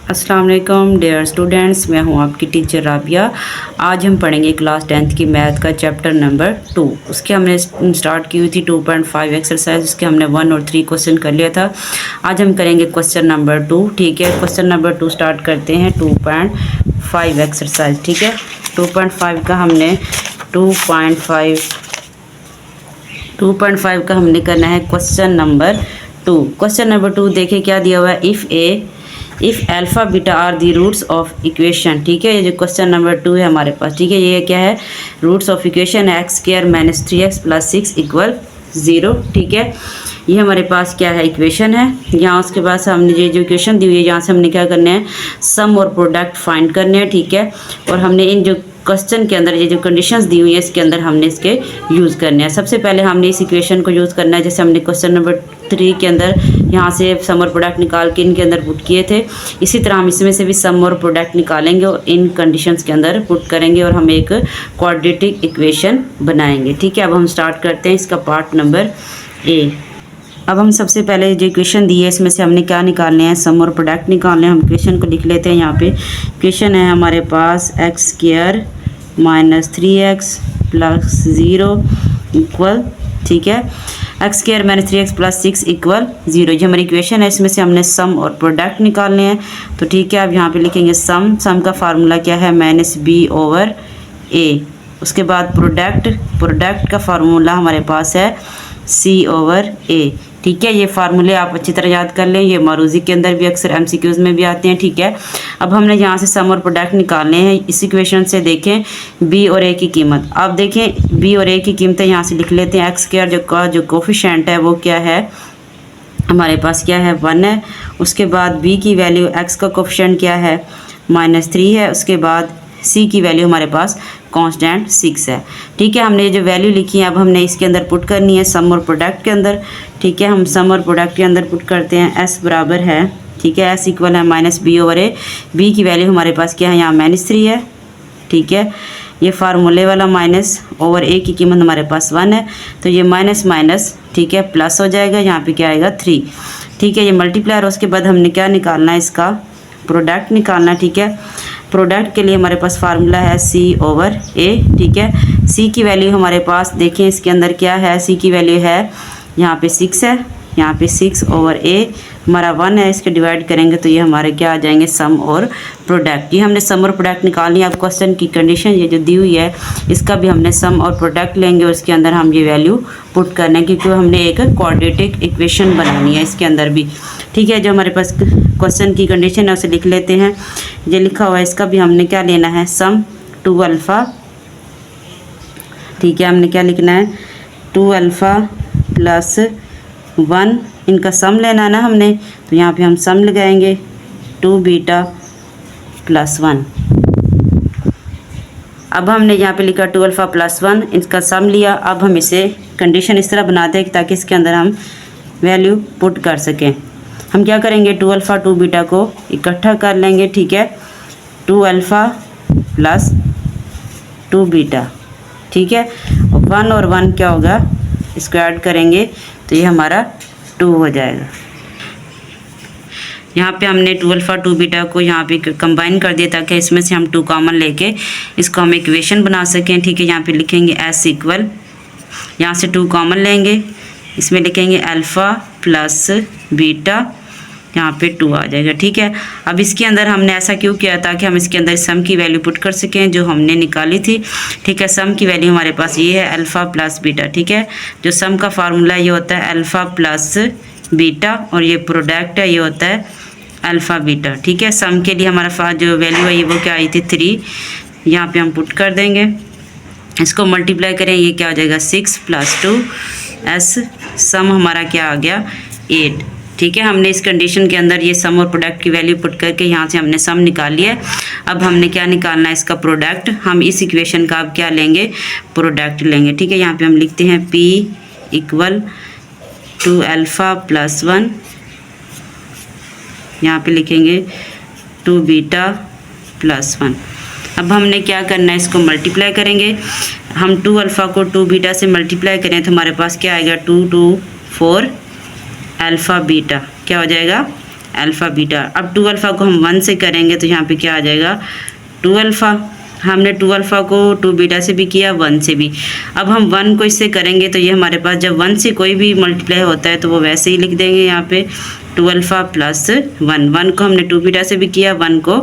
अस्सलाम वालेकुम dear students, मैं हूं आपकी टीचर राबिया। आज हम पढ़ेंगे क्लास 10th की मैथ का चैप्टर नंबर 2। उसके हमने स्टार्ट की हुई थी 2.5 एक्सरसाइज। उसके हमने 1 और 3 क्वेश्चन कर लिया था। आज हम करेंगे क्वेश्चन नंबर 2। ठीक है, क्वेश्चन नंबर 2 स्टार्ट करते हैं 2.5 एक्सरसाइज। ठीक है, 2.5 का हमने 2.5 का हमने करना है क्वेश्चन नंबर 2। क्वेश्चन नंबर 2 देखिए क्या दिया हुआ है। If alpha beta are the roots of equation. ठीक है, ये जो क्वेश्चन नंबर 2 है हमारे पास। ठीक है, ये क्या है, roots of equation x square minus 3x plus 6 equal 0। ठीक है, ये हमारे पास क्या है, इक्वेशन है। यहाँ उसके बाद हमने जो इक्वेशन दी हुई है, यहाँ से हमने क्या करना है, सम और प्रोडक्ट फाइंड करने हैं। ठीक है, और हमने इन जो क्वेश्चन के अंदर ये जो कंडीशंस दी हुई है इसके अंदर हमने इसके यूज़ करने हैं। सबसे पहले हमने इस इक्वेशन को यूज़ करना है, जैसे हमने क्वेश्चन नंबर 3 के अंदर यहाँ से सम और प्रोडक्ट निकाल के इनके अंदर पुट किए थे। इसी तरह हम इसमें से भी सम और प्रोडक्ट निकालेंगे और इन कंडीशंस के अंदर पुट करेंगे और हम एक क्वाड्रेटिक इक्वेशन बनाएंगे। ठीक है, अब हम स्टार्ट करते हैं इसका पार्ट नंबर ए। अब हम सबसे पहले जो इक्वेशन दी है इसमें से हमने क्या निकालने हैं, सम और प्रोडक्ट निकालने हैं। हम इक्वेशन को लिख लेते हैं। यहाँ पे इक्वेशन है हमारे पास X square minus 3x plus 0 equal, ठीक है, X square minus 3x plus 6 equal 0। ये हमारी इक्वेशन है, इसमें से हमने सम और प्रोडक्ट निकालने हैं। तो ठीक है, अब यहाँ पे लिखेंगे सम का फार्मूला क्या है, -b/a। उसके बाद प्रोडक्ट का फार्मूला हमारे पास है c/a। ठीक है, ये फार्मूले आप अच्छी तरह याद कर लें, ये मारूजी के अंदर भी अक्सर MCQs में भी आते हैं। ठीक है, अब हमने यहाँ से सम और प्रोडक्ट निकालने हैं। इस इक्वेशन से देखें b और a की कीमत। आप देखें b और a की कीमतें यहाँ से लिख लेते हैं। एक्स स्क्वायर जो कोफिशिएंट है वो क्या है, हमारे पास क्या है, 1 है। उसके बाद b की वैल्यू, x का कोफिशिएंट क्या है, -3 है। उसके बाद c की वैल्यू हमारे पास कांस्टेंट 6 है। ठीक है, हमने जो वैल्यू लिखी है अब हमने इसके अंदर पुट करनी है सम और प्रोडक्ट के अंदर। ठीक है, हम सम और प्रोडक्ट के अंदर पुट करते हैं। s बराबर है, ठीक है, s इक्वल है -b/a। b की वैल्यू हमारे पास क्या है, यहाँ -3 है। ठीक है, ये फार्मूले वाला -/a की कीमत हमारे पास 1 है, तो ये माइनस, ठीक है, प्लस हो जाएगा। यहाँ पे क्या आएगा, 3। ठीक है, ये मल्टीप्लायर। उसके बाद हमने क्या निकालना है, इसका प्रोडक्ट निकालना। ठीक है, प्रोडक्ट के लिए हमारे पास फार्मूला है c/a। ठीक है, c की वैल्यू हमारे पास देखें इसके अंदर क्या है, c की वैल्यू है यहाँ पे 6 है, यहाँ पे 6/a हमारा 1 है। इसके डिवाइड करेंगे तो ये हमारे क्या आ जाएंगे, सम और प्रोडक्ट। ये हमने सम और प्रोडक्ट निकालनी है। अब क्वेश्चन की कंडीशन ये जो दी हुई है इसका भी हमने सम और प्रोडक्ट लेंगे और इसके अंदर हम ये वैल्यू पुट करना है, क्योंकि हमने एक क्वाड्रेटिक इक्वेशन बनानी है इसके अंदर भी। ठीक है, जो हमारे पास क्वेश्चन की कंडीशन है उसे लिख लेते हैं। ये लिखा हुआ है, इसका भी हमने क्या लेना है, सम 2α। ठीक है, हमने क्या लिखना है, 2α प्लस 1, इनका सम लेना है ना हमने, तो यहाँ पे हम सम लगाएंगे 2β प्लस 1। अब हमने यहाँ पे लिखा 2α प्लस 1, इसका सम लिया। अब हम इसे कंडीशन इस तरह बनाते हैं ताकि इसके अंदर हम वैल्यू पुट कर सकें। हम क्या करेंगे, 2α 2β को इकट्ठा कर लेंगे। ठीक है, 2α प्लस 2β। ठीक है, 1 और 1 क्या होगा, इसको ऐड करेंगे तो ये हमारा 2 हो जाएगा। यहाँ पे हमने 2α 2β को यहाँ पे कंबाइन कर दिया ताकि इसमें से हम 2 कॉमन लेके इसको हम इक्वेशन बना सकें। ठीक है, यहाँ पे लिखेंगे s इक्वल, यहाँ से 2 कॉमन लेंगे, इसमें लिखेंगे अल्फ़ा प्लस बीटा, यहाँ पे 2 आ जाएगा। ठीक है, अब इसके अंदर हमने ऐसा क्यों किया, ताकि हम इसके अंदर सम की वैल्यू पुट कर सकें जो हमने निकाली थी। ठीक है, सम की वैल्यू हमारे पास ये है अल्फ़ा प्लस बीटा। ठीक है, जो सम का फार्मूला ये होता है अल्फ़ा प्लस बीटा और ये प्रोडक्ट है ये होता है अल्फ़ा बीटा। ठीक है, सम के लिए हमारा जो वैल्यू है ये वो क्या आई थी, 3। यहाँ पे हम पुट कर देंगे, इसको मल्टीप्लाई करें, ये क्या हो जाएगा, 6 + 2s। सम हमारा क्या आ गया, 8। ठीक है, हमने इस कंडीशन के अंदर ये सम और प्रोडक्ट की वैल्यू पुट करके यहाँ से हमने सम निकाल लिया है। अब हमने क्या निकालना है, इसका प्रोडक्ट। हम इस इक्वेशन का अब क्या लेंगे, प्रोडक्ट लेंगे। ठीक है, यहाँ पे हम लिखते हैं p इक्वल 2α प्लस 1, यहाँ पे लिखेंगे 2β प्लस 1। अब हमने क्या करना है, इसको मल्टीप्लाई करेंगे। हम 2α को 2β से मल्टीप्लाई करें तो हमारे पास क्या आएगा, 2 2 4 अल्फ़ा बीटा क्या हो जाएगा, अल्फ़ा बीटा। अब 2 अल्फ़ा को हम 1 से करेंगे तो यहाँ पे क्या आ जाएगा 2 अल्फ़ा। हमने 2 अल्फ़ा को 2 बीटा से भी किया, 1 से भी। अब हम 1 को इससे करेंगे तो ये हमारे पास जब 1 से कोई भी मल्टीप्लाई होता है तो वो वैसे ही लिख देंगे यहाँ पे 2 अल्फ़ा प्लस 1। 1 को हमने 2 बीटा से भी किया, 1 को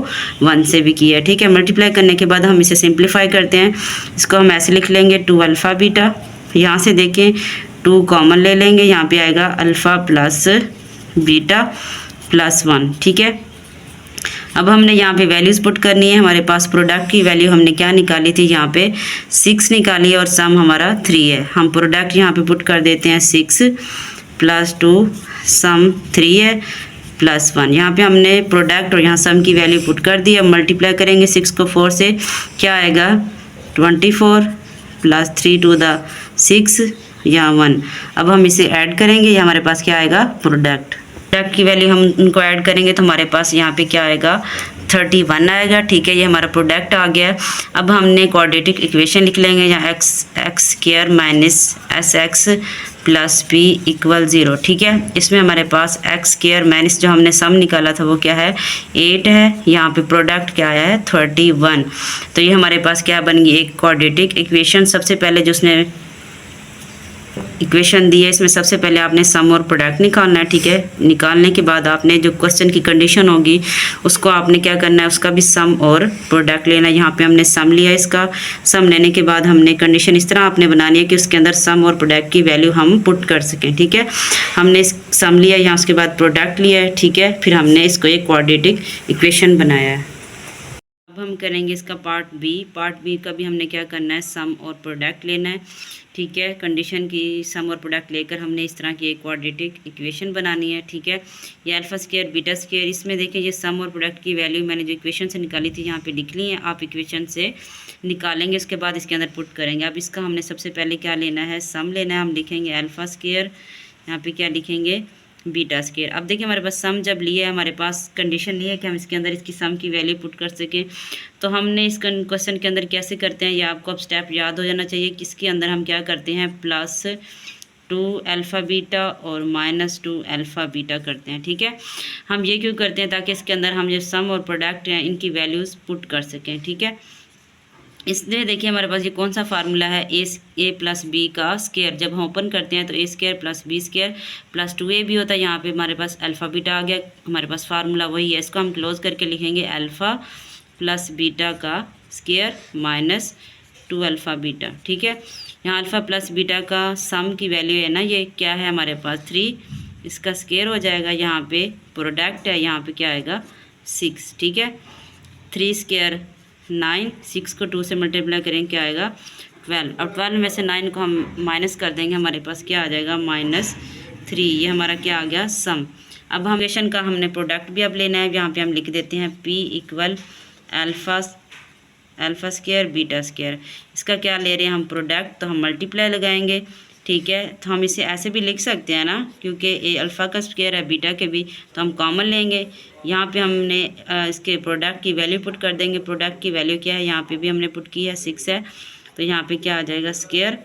1 से भी किया, ठीक है। मल्टीप्लाई करने के बाद हम इसे सिंप्लीफाई करते हैं। इसको हम ऐसे लिख लेंगे 2 अल्फ़ा बीटा। यहाँ से देखें 2 कॉमन ले लेंगे, यहाँ पे आएगा अल्फ़ा प्लस बीटा प्लस 1, ठीक है। अब हमने यहाँ पे वैल्यूज़ पुट करनी है। हमारे पास प्रोडक्ट की वैल्यू हमने क्या निकाली थी, यहाँ पे 6 निकाली है और सम हमारा 3 है। हम प्रोडक्ट यहाँ पे पुट कर देते हैं 6 प्लस 2 सम 3 है प्लस 1। यहाँ पे हमने प्रोडक्ट और यहाँ सम की वैल्यू पुट कर दी। अब मल्टीप्लाई करेंगे 6 को 4 से, क्या आएगा 24 प्लस 3 टू द 6 या 1। अब हम इसे ऐड करेंगे, ये हमारे पास क्या आएगा प्रोडक्ट की वैल्यू हम उनको ऐड करेंगे तो हमारे पास यहाँ पे क्या आएगा 31 आएगा, ठीक है। ये हमारा प्रोडक्ट आ गया। अब हमने क्वाड्रेटिक इक्वेशन लिख लेंगे, यहाँ x square minus S x plus P equal 0, ठीक है। इसमें हमारे पास एक्स स्क्वायर माइनस जो हमने सम निकाला था वो क्या है 8 है, यहाँ पे प्रोडक्ट क्या आया है 31। तो ये हमारे पास क्या बन गई एक क्वाड्रेटिक इक्वेशन। सबसे पहले जो उसने इक्वेशन दी है इसमें सबसे पहले आपने सम और प्रोडक्ट निकालना है, ठीक है। निकालने के बाद आपने जो क्वेश्चन की कंडीशन होगी उसको आपने क्या करना है, उसका भी सम और प्रोडक्ट लेना है। यहाँ पे हमने सम लिया, इसका सम लेने के बाद हमने कंडीशन इस तरह आपने बनानी है कि उसके अंदर सम और प्रोडक्ट की वैल्यू हम पुट कर सकें, ठीक है। हमने सम लिया, यहाँ उसके बाद प्रोडक्ट लिया है, ठीक है। फिर हमने इसको एक क्वाड्रेटिक इक्वेशन बनाया है। अब हम करेंगे इसका पार्ट बी का भी हमने क्या करना है सम और प्रोडक्ट लेना है, ठीक है। कंडीशन की सम और प्रोडक्ट लेकर हमने इस तरह की एक क्वाड्रेटिक इक्वेशन बनानी है, ठीक है। ये अल्फा स्क्वायर बीटा स्क्वायर, इसमें देखिए ये सम और प्रोडक्ट की वैल्यू मैंने जो इक्वेशन से निकाली थी यहाँ पे लिख ली है। आप इक्वेशन से निकालेंगे, उसके बाद इसके अंदर पुट करेंगे। अब इसका हमने सबसे पहले क्या लेना है सम लेना है। हम लिखेंगे अल्फा स्क्वायर, यहाँ पे क्या लिखेंगे बीटा स्क्वायर। अब देखिए हमारे पास सम जब लिए हमारे पास कंडीशन नहीं है कि हम इसके अंदर इसकी सम की वैल्यू पुट कर सकें, तो हमने इस क्वेश्चन के अंदर कैसे करते हैं ये आपको अब स्टेप याद हो जाना चाहिए। किसके अंदर हम क्या करते हैं प्लस 2 अल्फ़ा बीटा और माइनस 2 अल्फ़ा बीटा करते हैं, ठीक है। हम ये क्यों करते हैं ताकि इसके अंदर हम जो सम और प्रोडक्ट हैं इनकी वैल्यूज़ पुट कर सकें, ठीक है। इसलिए देखिए हमारे पास ये कौन सा फार्मूला है ए प्लस बी का स्क्वायर। जब हम ओपन करते हैं तो A square plus B square plus 2a भी होता है। यहाँ पे हमारे पास अल्फ़ा बीटा आ गया, हमारे पास फार्मूला वही है। इसको हम क्लोज करके लिखेंगे अल्फ़ा प्लस बीटा का स्क्वायर माइनस 2 अल्फ़ा बीटा, ठीक है। यहाँ अल्फ़ा प्लस बीटा का सम की वैल्यू है ना, ये क्या है हमारे पास 3, इसका स्क्वायर हो जाएगा। यहाँ पे प्रोडक्ट है, यहाँ पे क्या आएगा 6, ठीक है। 3 स्क्वायर 9, 6 को 2 से मल्टीप्लाई करेंगे क्या आएगा 12। अब 12 में से 9 को हम माइनस कर देंगे, हमारे पास क्या आ जाएगा -3। ये हमारा क्या आ गया सम। अब हम इक्वेशन का हमने प्रोडक्ट भी अब लेना है। यहाँ पे हम लिख देते हैं P equal alpha square beta square. इसका क्या ले रहे हैं हम प्रोडक्ट, तो हम मल्टीप्लाई लगाएंगे, ठीक है। तो हम इसे ऐसे भी लिख सकते हैं ना, क्योंकि ये अल्फ़ा का स्क्वायर है बीटा के भी, तो हम कॉमन लेंगे। यहाँ पे हमने इसके प्रोडक्ट की वैल्यू पुट कर देंगे। प्रोडक्ट की वैल्यू क्या है, यहाँ पे भी हमने पुट की है 6 है, तो यहाँ पे क्या आ जाएगा स्क्वायर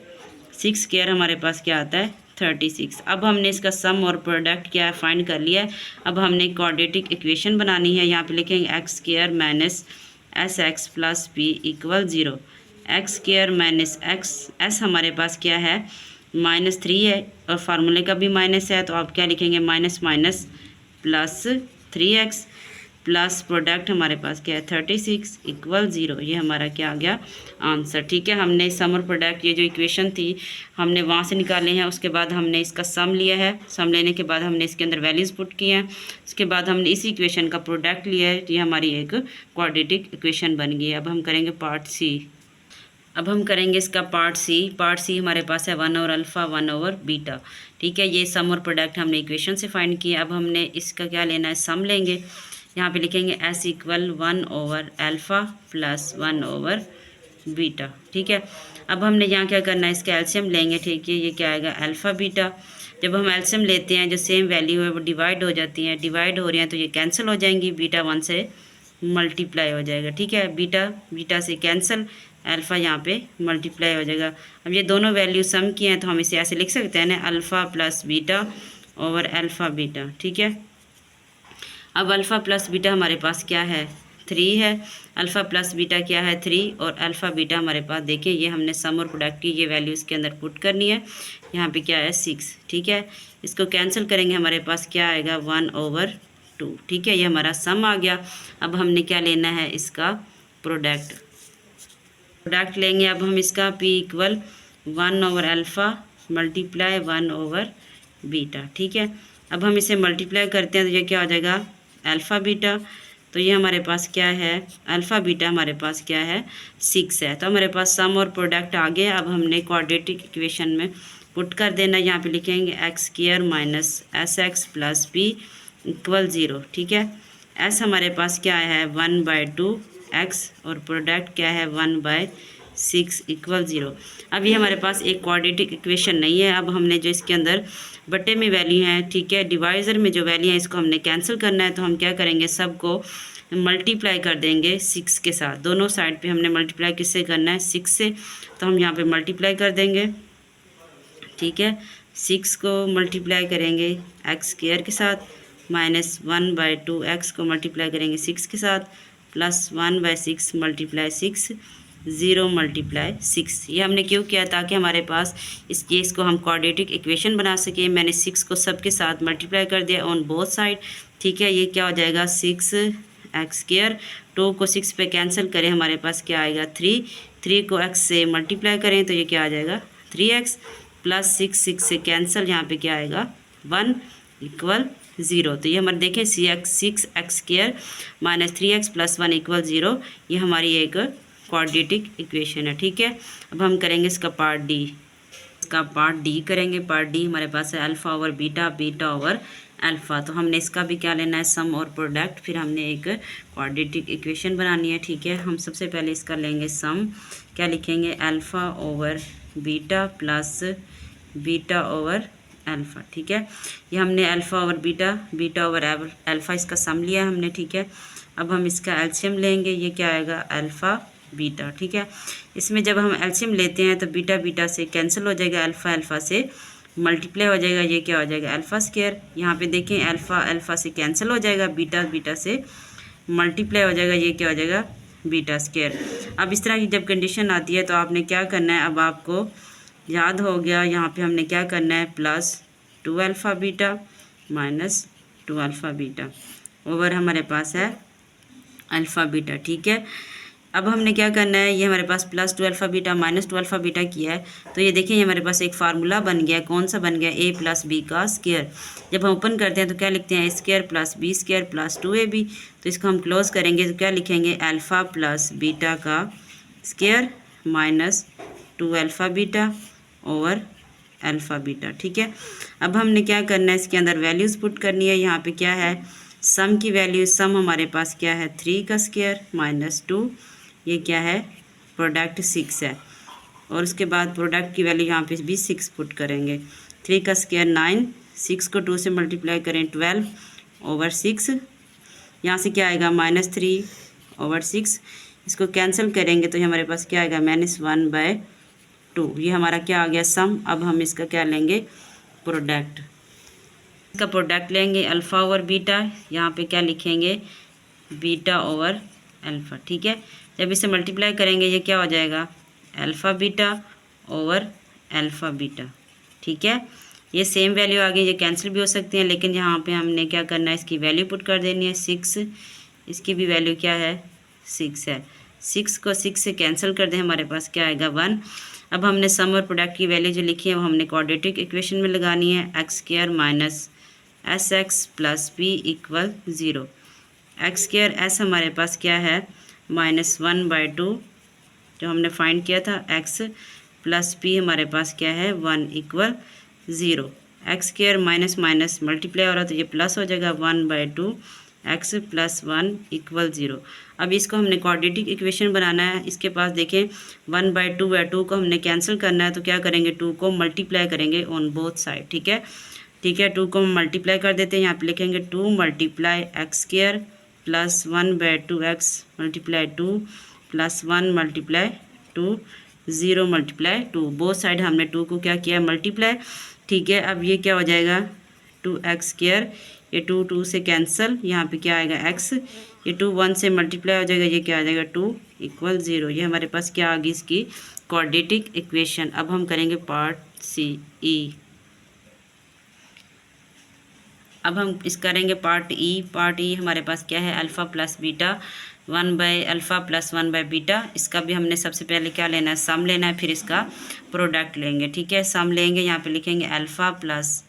6 स्क्वायर हमारे पास क्या आता है 36। अब हमने इसका सम और प्रोडक्ट क्या है फाइंड कर लिया है। अब हमने क्वाड्रेटिक इक्वेशन बनानी है। यहाँ पे लिखेंगे x square minus S x plus P equal 0। X square minus x S हमारे पास क्या है -3 है और फार्मूले का भी माइनस है, तो आप क्या लिखेंगे minus minus plus 3x plus product हमारे पास क्या है 36 इक्वल 0। ये हमारा क्या आ गया आंसर, ठीक है। हमने सम और प्रोडक्ट ये जो इक्वेशन थी हमने वहाँ से निकाले हैं। उसके बाद हमने इसका सम लिया है, सम लेने के बाद हमने इसके अंदर वैल्यूज़ पुट की हैं। उसके बाद हमने इस इक्वेशन का प्रोडक्ट लिया है, तो ये हमारी एक क्वाड्रेटिक इक्वेशन बन गई है। अब हम करेंगे पार्ट सी। अब हम करेंगे इसका पार्ट सी हमारे पास है 1 ओवर अल्फ़ा 1 ओवर बीटा, ठीक है। ये सम और प्रोडक्ट हमने इक्वेशन से फाइंड किया। अब हमने इसका क्या लेना है सम लेंगे। यहाँ पे लिखेंगे S equal 1 over alpha plus 1 over beta, ठीक है। अब हमने यहाँ क्या करना है इसका एलसीएम लेंगे, ठीक है। ये क्या आएगा अल्फ़ा बीटा। जब हम एलसीएम लेते हैं जो सेम वैल्यू है वो डिवाइड हो जाती हैं, डिवाइड हो रही हैं तो ये कैंसिल हो जाएंगी, बीटा 1 से मल्टीप्लाई हो जाएगा, ठीक है। बीटा से कैंसिल, अल्फ़ा यहाँ पे मल्टीप्लाई हो जाएगा। अब ये दोनों वैल्यू सम की हैं तो हम इसे ऐसे लिख सकते हैं ना alpha plus beta over alpha beta, ठीक है। अब अल्फ़ा प्लस बीटा हमारे पास क्या है 3 है, अल्फ़ा प्लस बीटा क्या है 3 और अल्फ़ा बीटा हमारे पास देखिए ये हमने सम और प्रोडक्ट की ये वैल्यू इसके अंदर पुट करनी है। यहाँ पे क्या है 6, ठीक है। इसको कैंसिल करेंगे हमारे पास क्या आएगा 1/2, ठीक है। ये हमारा सम आ गया। अब हमने क्या लेना है इसका प्रोडक्ट लेंगे। अब हम इसका P इक्वल 1/अल्फ़ा मल्टीप्लाई 1/बीटा, ठीक है। अब हम इसे मल्टीप्लाई करते हैं तो ये क्या हो जाएगा अल्फ़ा बीटा। तो ये हमारे पास क्या है अल्फ़ा बीटा हमारे पास क्या है 6 है। तो हमारे पास सम और प्रोडक्ट आ गया। अब हमने क्वाड्रेटिक इक्वेशन में पुट कर देना। यहाँ पे लिखेंगे x² minus SX plus P equal 0, ठीक है। s हमारे पास क्या है 1/2x और प्रोडक्ट क्या है 1/6 इक्वल 0। अब ये हमारे पास एक क्वाड्रेटिक इक्वेशन नहीं है। अब हमने जो इसके अंदर बटे में वैल्यू है, ठीक है, डिवाइज़र में जो वैल्यू है इसको हमने कैंसिल करना है। तो हम क्या करेंगे सबको मल्टीप्लाई कर देंगे 6 के साथ। दोनों साइड पे हमने मल्टीप्लाई किससे करना है 6 से। तो हम यहाँ पे मल्टीप्लाई कर देंगे, ठीक है। 6 को मल्टीप्लाई करेंगे x² के साथ माइनस 1/2x को मल्टीप्लाई करेंगे 6 के साथ प्लस 1/6 मल्टीप्लाई 6 0 मल्टीप्लाई 6। ये हमने क्यों किया ताकि हमारे पास इस केस को हम क्वाड्रेटिक इक्वेशन बना सके। मैंने 6 को सबके साथ मल्टीप्लाई कर दिया ऑन बोथ साइड, ठीक है। ये क्या हो जाएगा 6x²। 2 को 6 पे कैंसिल करें हमारे पास क्या आएगा 3 को x से मल्टीप्लाई करें तो ये क्या आ जाएगा 3x प्लस 6 से कैंसिल, यहाँ पे क्या आएगा 1 इक्वल 0। तो ये हमारे देखें 6x² minus 3x plus 1 equal 0। ये हमारी एक क्वाड्रेटिक इक्वेशन है, ठीक है। अब हम करेंगे इसका पार्ट डी। इसका पार्ट डी करेंगे। पार्ट डी हमारे पास है alpha over beta, beta over alpha. तो हमने इसका भी क्या लेना है सम और प्रोडक्ट। फिर हमने एक क्वाड्रेटिक इक्वेशन बनानी है, ठीक है। हम सबसे पहले इसका लेंगे सम। क्या लिखेंगे alpha over beta plus beta over alpha, ठीक है। ये हमने alpha over beta, beta over alpha इसका सम लिया हमने, ठीक है। अब हम इसका एलसीएम लेंगे। ये क्या आएगा अल्फ़ा बीटा, ठीक है। इसमें जब हम एलसीएम लेते हैं तो बीटा बीटा से कैंसिल हो जाएगा, अल्फ़ा अल्फ़ा से मल्टीप्लाई हो जाएगा। ये क्या हो जाएगा अल्फ़ा²। यहाँ पे देखें अल्फ़ा अल्फ़ा से कैंसिल हो जाएगा, बीटा बीटा से मल्टीप्लाई हो जाएगा। ये क्या हो जाएगा बीटा²। अब इस तरह की जब कंडीशन आती है तो आपने क्या करना है, अब आपको याद हो गया यहाँ पे हमने क्या करना है plus 2 alpha beta minus 2 alpha beta over हमारे पास है अल्फ़ा बीटा, ठीक है। अब हमने क्या करना है, ये हमारे पास plus 2 alpha beta minus 2 alpha beta किया है। तो ये देखिए ये हमारे पास एक फार्मूला बन गया। कौन सा बन गया a प्लस बी का स्क्वायर। जब हम ओपन करते हैं तो क्या लिखते हैं a² plus b² plus 2ab। तो इसको हम क्लोज करेंगे तो क्या लिखेंगे अल्फ़ा प्लस बीटा का square minus 2 alpha beta over alpha beta, ठीक है। अब हमने क्या करना है इसके अंदर वैल्यूज़ पुट करनी है। यहाँ पे क्या है सम की वैल्यू, सम हमारे पास क्या है 3 का स्क्वायर माइनस 2, ये क्या है प्रोडक्ट 6 है। और उसके बाद प्रोडक्ट की वैल्यू यहाँ पे भी 6 पुट करेंगे। 3 का स्क्वायर 9, 6 को 2 से मल्टीप्लाई करें 12 ओवर 6। यहाँ से क्या आएगा -3 ओवर 6। इसको कैंसिल करेंगे तो हमारे पास क्या आएगा -1/2। ये हमारा क्या आ गया सम। अब हम इसका क्या लेंगे प्रोडक्ट। इसका प्रोडक्ट लेंगे अल्फ़ा ओवर बीटा, यहाँ पे क्या लिखेंगे बीटा ओवर अल्फ़ा, ठीक है। जब इसे मल्टीप्लाई करेंगे ये क्या हो जाएगा alpha beta over alpha beta, ठीक है। ये सेम वैल्यू आ गई, ये कैंसिल भी हो सकती हैं लेकिन यहाँ पे हमने क्या करना है इसकी वैल्यू पुट कर देनी है 6। इसकी भी वैल्यू क्या है 6 है। 6 को 6 से कैंसिल कर दें हमारे पास क्या आएगा 1। अब हमने सम और प्रोडक्ट की वैल्यू जो लिखी है वो हमने क्वाड्रेटिक इक्वेशन में लगानी है। x² minus SX plus P equal 0। x² s हमारे पास क्या है -1/2 जो हमने फाइंड किया था, x प्लस P हमारे पास क्या है 1 equal 0। x² minus minus multiply हो रहा तो ये प्लस हो जाएगा 1/2 x प्लस 1 इक्वल 0। अब इसको हमने क्वाड्रेटिक इक्वेशन बनाना है। इसके पास देखें 1/2 को हमने कैंसिल करना है तो क्या करेंगे 2 को मल्टीप्लाई करेंगे ऑन बोथ साइड, ठीक है। ठीक है 2 को हम मल्टीप्लाई कर देते हैं। यहाँ पे लिखेंगे 2 multiply x² plus 1/2x multiply 2 plus 1 multiply 2 0 multiply 2। Both side हमने 2 को क्या किया मल्टीप्लाई, ठीक है। अब ये क्या हो जाएगा 2x²। ये 2 2 से कैंसिल, यहाँ पे क्या आएगा x, ये 2 1 से मल्टीप्लाई हो जाएगा, ये क्या आ जाएगा 2 इक्वल 0। ये हमारे पास क्या आ गई इसकी क्वाड्रेटिक इक्वेशन। अब हम करेंगे पार्ट सी ई। अब हम इस करेंगे पार्ट ई। पार्ट ई हमारे पास क्या है, अल्फ़ा प्लस बीटा 1/अल्फ़ा प्लस 1/बीटा। इसका भी हमने सबसे पहले क्या लेना है, सम लेना है, फिर इसका प्रोडक्ट लेंगे। ठीक है, सम लेंगे, यहाँ पे लिखेंगे अल्फ़ा प्लस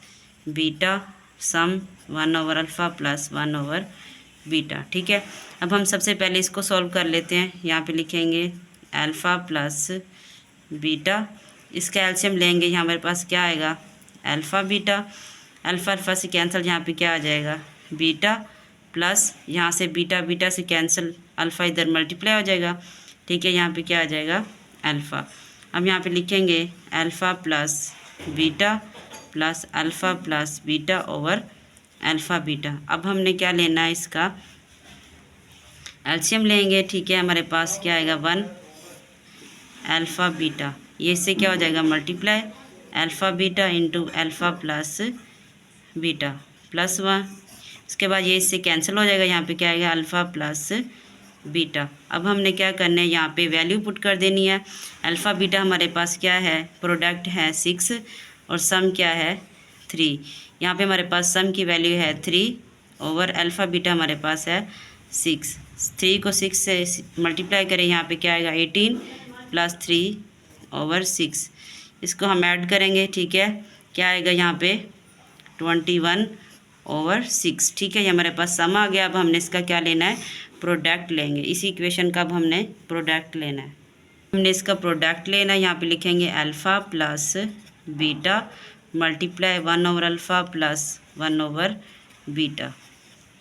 बीटा सम 1/अल्फ़ा प्लस 1/बीटा। ठीक है, अब हम सबसे पहले इसको सॉल्व कर लेते हैं। यहाँ पे लिखेंगे अल्फ़ा प्लस बीटा, इसका एलसीएम लेंगे, यहाँ हमारे पास क्या आएगा अल्फ़ा बीटा, अल्फ़ा अल्फ़ा से कैंसिल, यहाँ पे क्या आ जाएगा बीटा, प्लस यहाँ से बीटा बीटा से कैंसिल, अल्फ़ा इधर मल्टीप्लाई हो जाएगा। ठीक है, यहाँ पे क्या आ जाएगा अल्फ़ा। अब यहाँ पे लिखेंगे alpha plus beta plus alpha plus beta over alpha beta. अब हमने क्या लेना है, इसका एलसीएम लेंगे। ठीक है, हमारे पास क्या आएगा 1 अल्फ़ा बीटा, ये इससे क्या हो जाएगा multiply alpha beta into alpha plus beta plus 1। इसके बाद ये इससे कैंसिल हो जाएगा, यहाँ पे क्या आएगा अल्फ़ा प्लस बीटा। अब हमने क्या करना है, यहाँ पे वैल्यू पुट कर देनी है। अल्फ़ा बीटा हमारे पास क्या है, प्रोडक्ट है 6 और सम क्या है 3। यहाँ पे हमारे पास सम की वैल्यू है 3 ओवर अल्फ़ा बीटा हमारे पास है 6। 3 को 6 से मल्टीप्लाई करें, यहाँ पे क्या आएगा 18 प्लस 3 ओवर 6। इसको हम ऐड करेंगे। ठीक है, क्या आएगा यहाँ पे 21 ओवर 6। ठीक है, ये हमारे पास सम आ गया। अब हमने इसका क्या लेना है, प्रोडक्ट लेंगे। इसी इक्वेशन का अब हमने प्रोडक्ट लेना है। हमने इसका प्रोडक्ट लेना है, यहाँ पे लिखेंगे अल्फ़ा प्लस बीटा मल्टीप्लाई 1/अल्फ़ा प्लस 1/बीटा।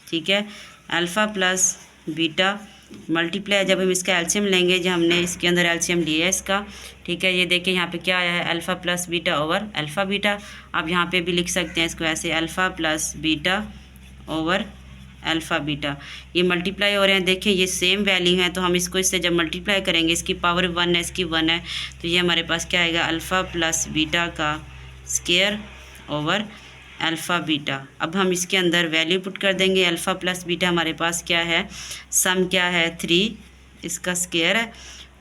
ठीक है, अल्फ़ा प्लस बीटा मल्टीप्लाई, जब हम इसका एलसीएम लेंगे, जो हमने इसके अंदर एलसीएम लिया है इसका। ठीक है, ये देखिए यहाँ पे क्या आया है alpha plus beta over alpha beta. आप यहाँ पे भी लिख सकते हैं इसको ऐसे alpha plus beta over alpha beta. ये मल्टीप्लाई हो रहे हैं, देखिए ये सेम वैल्यू है, तो हम इसको इससे जब मल्टीप्लाई करेंगे, इसकी पावर 1 है, इसकी 1 है, तो ये हमारे पास क्या आएगा अल्फ़ा प्लस बीटा का स्क्वायर ओवर अल्फ़ा बीटा। अब हम इसके अंदर वैल्यू पुट कर देंगे। अल्फ़ा प्लस बीटा हमारे पास क्या है, सम क्या है 3, इसका स्क्वायर है,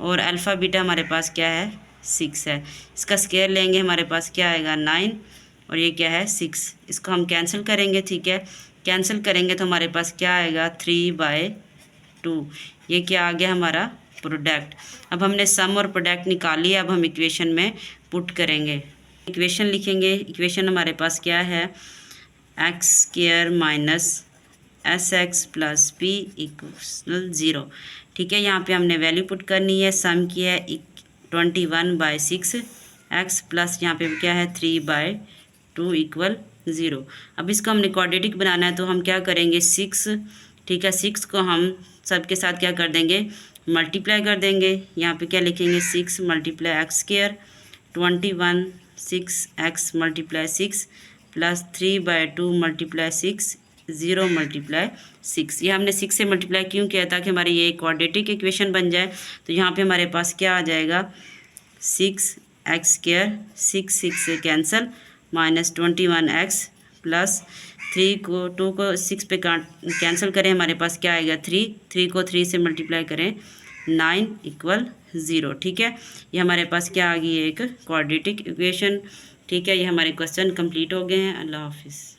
और अल्फ़ा बीटा हमारे पास क्या है 6 है। इसका स्क्वायर लेंगे, हमारे पास क्या आएगा 9 और ये क्या है 6। इसको हम कैंसिल करेंगे। ठीक है, कैंसिल करेंगे तो हमारे पास क्या आएगा 3/2। ये क्या आ गया हमारा प्रोडक्ट। अब हमने सम और प्रोडक्ट निकाली है, अब हम इक्वेशन में पुट करेंगे। इक्वेशन लिखेंगे। इक्वेशन हमारे पास क्या है, X square minus S x plus P equal 0। ठीक है, यहाँ पे हमने वैल्यू पुट करनी है। सम की है 21/6 एक्स प्लस यहाँ पे क्या है 3/2 इक्वल 0। अब इसको हमने क्वाड्रेटिक बनाना है, तो हम क्या करेंगे 6। ठीक है, 6 को हम सबके साथ क्या कर देंगे मल्टीप्लाई कर देंगे। यहाँ पे क्या लिखेंगे 6 multiply x square 21 6x multiply 6 plus 3/2 multiply 6 0 multiply 6। ये हमने 6 से मल्टीप्लाई क्यों किया, ताकि हमारी ये क्वाड्रेटिक इक्वेशन बन जाए। तो यहाँ पे हमारे पास क्या आ जाएगा 6x स्क्वायर 6 से कैंसिल माइनस 21x प्लस 3 को 2 को 6 पे कैंसिल करें, हमारे पास क्या आएगा 3 को 3 से मल्टीप्लाई करें 9 इक्वल 0। ठीक है, ये हमारे पास क्या आ गई है एक क्वाड्रेटिक इक्वेशन। ठीक है, ये हमारे क्वेश्चन कंप्लीट हो गए हैं। अल्लाह हाफिज़।